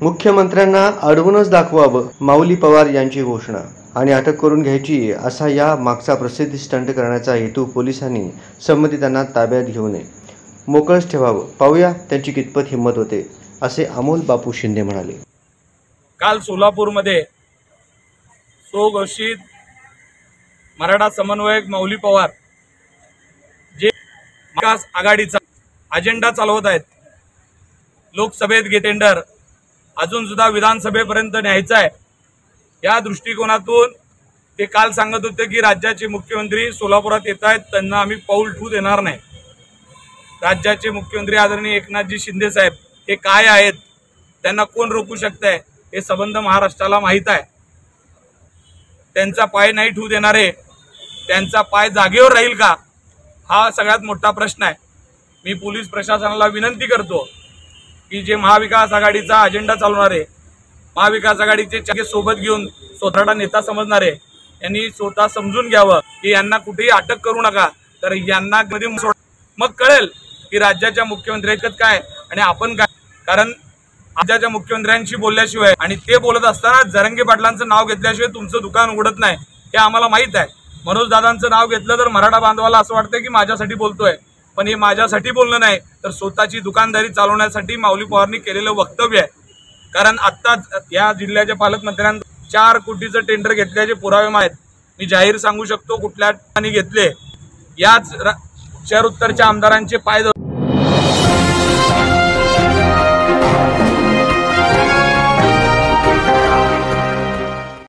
मुख्यमंत्र्यांना अडवूनच दाखवावं, माऊली पवार यांची घोषणा आणि अटक करून घ्यायची असा या मागचा प्रसिद्धी स्टंट करण्याचा हेतू पोलिसांनी संबंधितांना ताब्यात घेऊ नये, मोकळंच ठेवावं. पाहूया त्यांची कितपत हिंमत होते, असे अमोल बापू शिंदे म्हणाले. काल सोलापूरमध्ये स्वघोषित मराठा समन्वयक माऊली पवार जे विकास आघाडीचा अजेंडा चालवत आहेत, लोकसभेत टेंडर अजून सुद्धा विधानसभेपर्यंत न्यायचा आहे, या दृष्टिकोनातून ते काल सांगत होते की राज्याचे मुख्यमंत्री सोलापुरात येत आहेत, त्यांना आम्ही पाऊल ठेवू देणार नाही. राज्याचे मुख्यमंत्री आदरणीय एकनाथजी शिंदे साहेब हे काय आहेत, त्यांना कोण रोखू शकतंय हे संबंध महाराष्ट्राला माहीत आहे. त्यांचा पाय नाही ठेवू देणारे, त्यांचा पाय जागेवर राहील का, हा सगळ्यात मोठा प्रश्न आहे. मी पोलीस प्रशासनाला विनंती करतो की जे महाविकास आघाडीचा अजेंडा चालवणारे, महाविकास आघाडीचे सोबत घेऊन स्वतःला नेता समजणारे यांनी स्वतः समजून घ्यावं की यांना कुठेही अटक करू नका, तर यांना मग कळेल की राज्याच्या मुख्यमंत्र्यांचं काय आणि आपण काय. कारण राज्याच्या मुख्यमंत्र्यांशी बोलल्याशिवाय आणि ते बोलत असताना जरंगे पाटलांचं नाव घेतल्याशिवाय तुमचं दुकान उघडत नाही, हे आम्हाला माहित आहे. मनोज दादांचं नाव घेतलं तर मराठा बांधवाला असं वाटतं की माझ्यासाठी बोलतोय, पण हे माझ्यासाठी बोलणं नाही, तर स्वतःची दुकानदारी चालवण्यासाठी माऊली पवारनी केलेलं वक्तव्य आहे. कारण आत्ताच या जिल्ह्याच्या पालकमंत्र्यांनी 4 कोटीचं टेंडर घेतल्याचे पुरावे आहेत. मी जाहीर सांगू शकतो कुठल्या ठिकाणी घेतले. याच शहर उत्तरच्या आमदारांचे पाय